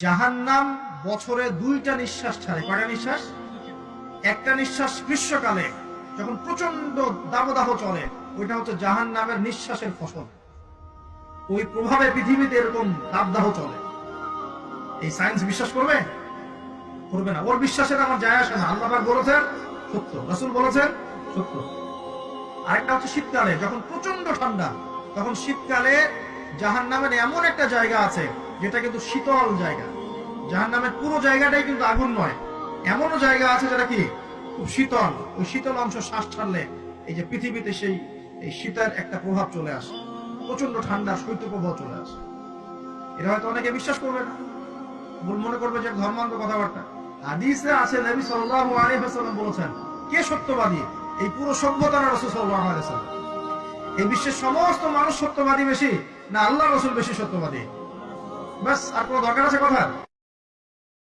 জাহান্নাম বছরে 2টা নিঃশ্বাস ছাড়ে। কয়টা নিঃশ্বাস? একটা নিঃশ্বাস গ্রীষ্মকালে যখন প্রচন্ড দাবদাহ চলে, ওইটা হচ্ছে জাহান্নামের নিঃশ্বাসের ফসল। ওই প্রভাবে পৃথিবীতে এরকম দাবদাহ চলে। এই সায়েন্স বিশ্বাস করবে? করবে না। ওর বিশ্বাসের আমার যায় আসে না। আল্লাহ পাক বলেছেন সত্য, রাসূল বলেছেন সত্য। আরেকটা হচ্ছে শীতকালে যখন প্রচন্ড ঠান্ডা, তখন শীতকালে জাহান্নামের এমন একটা জায়গা আছে যেটা কিন্তু শীতল জায়গা। জাহান্নামের পুরো জায়গাটাই কিন্তু আগুন নয়, এমনও জায়গা আছে যেটা কি খুব শীতল। ওই শীতল অংশ শ্বাস ছাড়লে এই যে পৃথিবীতে এই শীতের একটা প্রভাব চলে আসে, প্রচন্ড ঠান্ডা শৈত্যপ্রবাহ চলে আসে। এটা হয়তো অনেকে বিশ্বাস করবে না, মনে করবে যে ধর্মান্ধ কথাবার্তা। হাদিসে আছে নবী সাল্লাল্লাহু আলাইহি ওয়াসাল্লাম বলেছেন, কে সত্যবাদী? এই পুরো সভ্যতা না রাসূল সাল্লাল্লাহু আলাইহি ওয়াসাল্লাম? এই বিশ্বের সমস্ত মানুষ সত্যবাদী বেশি না আল্লাহ রাসূল বেশি সত্যবাদী? বাস, আর কোনো দরকার আছে কথা?